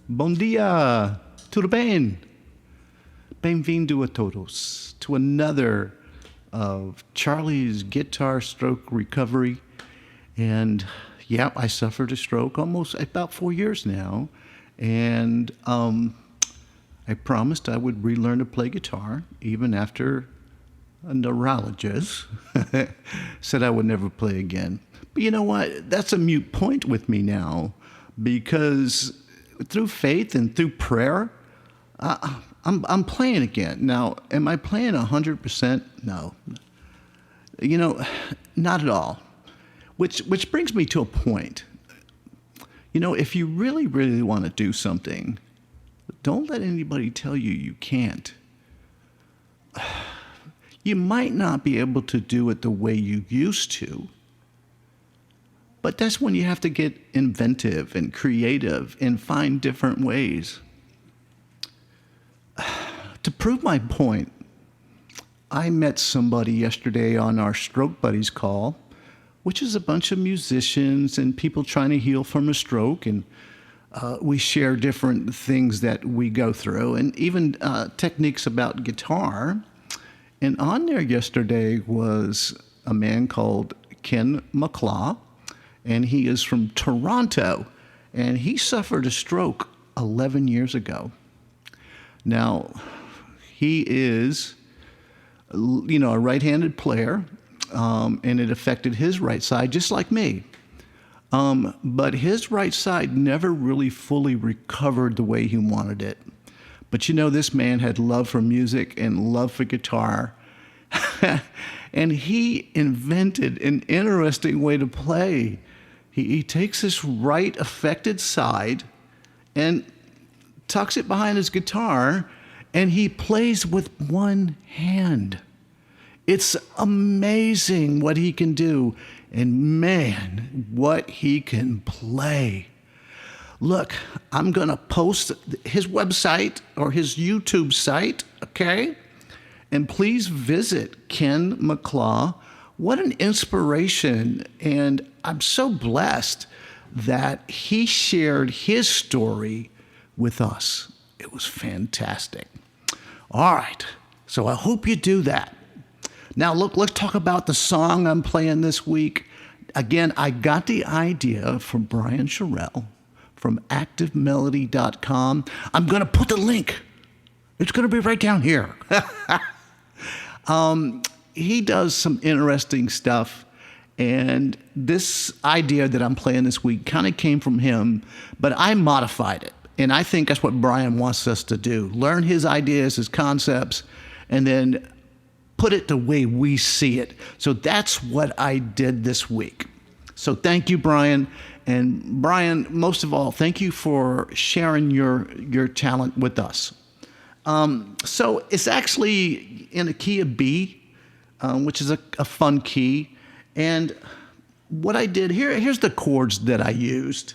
Bom dia, tudo bem? Bem-vindo a todos to another of Charlie's guitar stroke recovery. And yeah, I suffered a stroke almost about 4 years now. And I promised I would relearn to play guitar even after a neurologist said I would never play again. But you know what? That's a moot point with me now because through faith and through prayer, I'm playing again. Now, am I playing 100%? No. You know, not at all. Which brings me to a point. You know, if you really, really want to do something, don't let anybody tell you you can't. You might not be able to do it the way you used to, but that's when you have to get inventive and creative and find different ways. To prove my point, I met somebody yesterday on our Stroke Buddies call, which is a bunch of musicians and people trying to heal from a stroke, and we share different things that we go through and even techniques about guitar. And on there yesterday was a man called Ken McClaw, and he is from Toronto, and he suffered a stroke 11 years ago. Now, he is, you know, a right-handed player, and it affected his right side just like me. But his right side never really fully recovered the way he wanted it. But you know, this man had love for music and love for guitar. And he invented an interesting way to play. He takes this right affected side and tucks it behind his guitar, and he plays with one hand. It's amazing what he can do. And man, what he can play. Look, I'm going to post his website or his YouTube site, okay? And please visit Ken McClaw. What an inspiration. And I'm so blessed that he shared his story with us. It was fantastic. All right, so I hope you do that. Now, look, let's talk about the song I'm playing this week. Again, I got the idea from Brian Sherrill from activemelody.com. I'm going to put the link. It's going to be right down here. He does some interesting stuff, and this idea that I'm playing this week kind of came from him, but I modified it, and I think that's what Brian wants us to do. Learn his ideas, his concepts, and then put it the way we see it. So that's what I did this week. So thank you, Brian. And Brian, most of all, thank you for sharing your talent with us. So it's actually in a key of B, which is a fun key. And what I did, here's the chords that I used.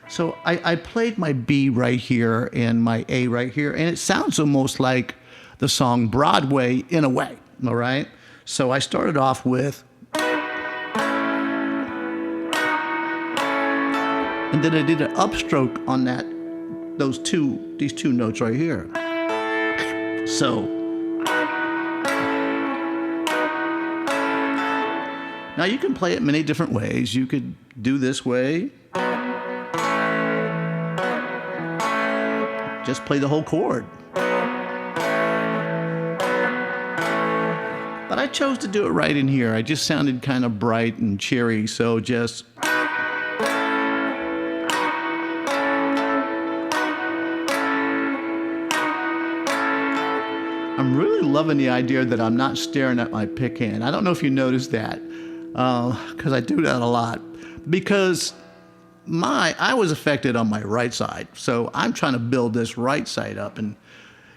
So I played my B right here and my A right here, and it sounds almost like the song Broadway in a way. All right. So I started off with, and then I did an upstroke on these two notes right here. So now you can play it many different ways. You could do this way. Just play the whole chord. But I chose to do it right in here. I just sounded kind of bright and cheery, so just... I'm really loving the idea that I'm not staring at my pick hand. I don't know if you noticed that, because I do that a lot. Because I was affected on my right side, so I'm trying to build this right side up and,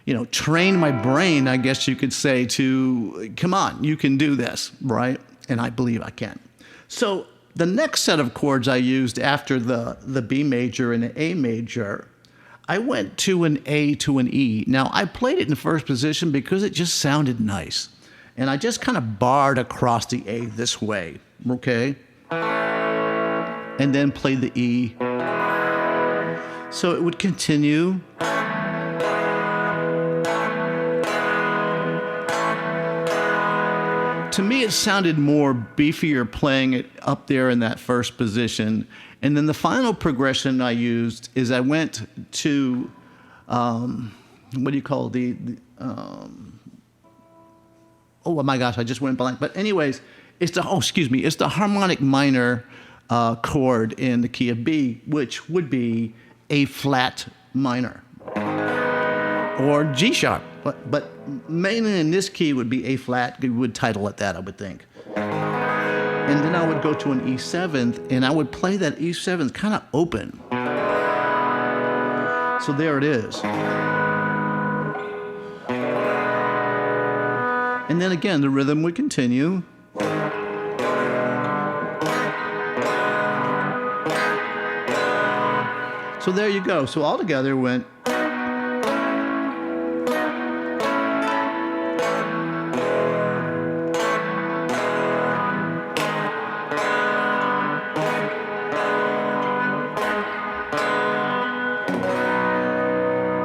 you know, train my brain, I guess you could say, to, come on, you can do this, right? And I believe I can. So the next set of chords I used after the B major and the A major, I went to an A to an E. Now, I played it in first position because it just sounded nice. And I just kind of barred across the A this way, okay? And then played the E. So it would continue. To me, it sounded more beefier playing it up there in that first position. And then the final progression I used is I went to, what do you call oh my gosh, I just went blank. But anyways, it's the harmonic minor chord in the key of B, which would be A flat minor or G sharp. But mainly in this key would be A flat. We would title it that, I would think. And then I would go to an E7th, and I would play that E7th kind of open. So there it is. And then again, the rhythm would continue. So there you go. So all together it went.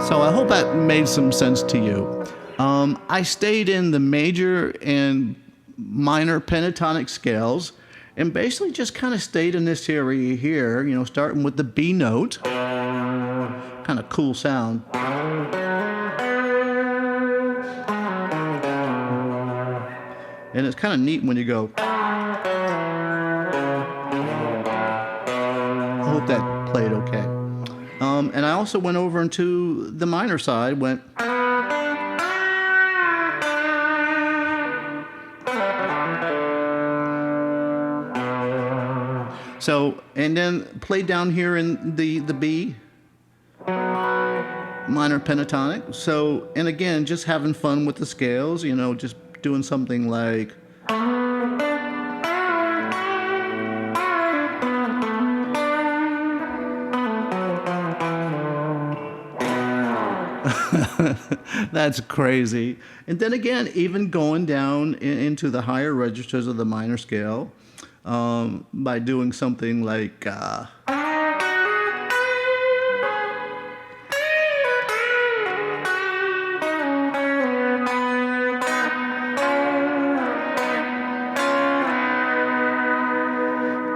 So I hope that made some sense to you. I stayed in the major and minor pentatonic scales and basically just kind of stayed in this area here, you know, starting with the B note. Kind of cool sound. And it's kind of neat when you go. I hope that played okay. And I also went over into the minor side, went. So, and then played down here in the B, minor pentatonic. So, and again, just having fun with the scales, you know, just doing something like. That's crazy. And then again, even going down into the higher registers of the minor scale by doing something like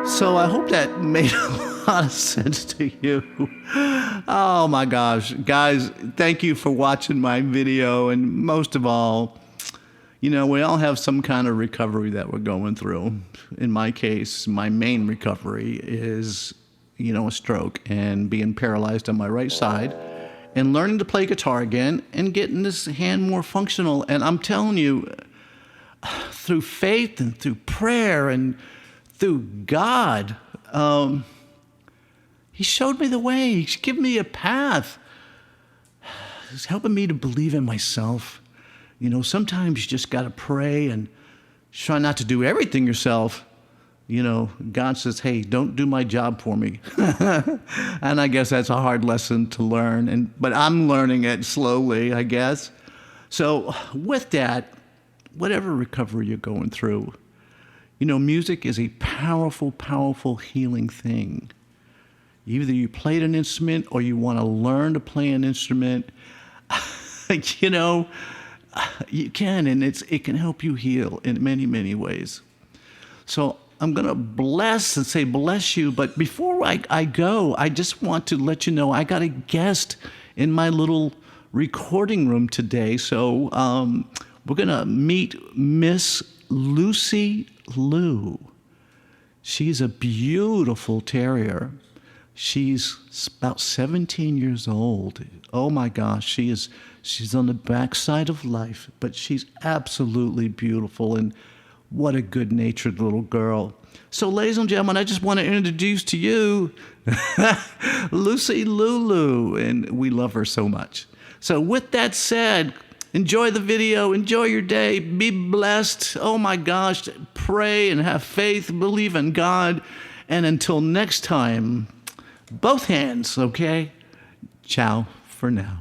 so I hope that made a lot of sense to you. Oh my gosh. Guys, thank you for watching my video. And most of all, you know, we all have some kind of recovery that we're going through. In my case, my main recovery is, you know, a stroke and being paralyzed on my right side and learning to play guitar again and getting this hand more functional. And I'm telling you, through faith and through prayer and through God, He showed me the way. He's given me a path. He's helping me to believe in myself. You know, sometimes you just got to pray and try not to do everything yourself. You know, God says, hey, don't do my job for me. And I guess that's a hard lesson to learn. But I'm learning it slowly, I guess. So with that, whatever recovery you're going through, you know, music is a powerful, powerful healing thing. Either you played an instrument or you want to learn to play an instrument, you know, you can, and it can help you heal in many, many ways. So I'm going to bless and say bless you, but before I go, I just want to let you know I got a guest in my little recording room today. So we're going to meet Miss Lucy Liu. She's a beautiful terrier. She's about 17 years old. Oh my gosh, she's on the backside of life, but she's absolutely beautiful, and what a good-natured little girl. So ladies and gentlemen, I just want to introduce to you Lucy Lulu, and we love her so much. So with that said, enjoy the video, enjoy your day, be blessed. Oh my gosh, pray and have faith, believe in God, and until next time, both hands, okay? Ciao for now.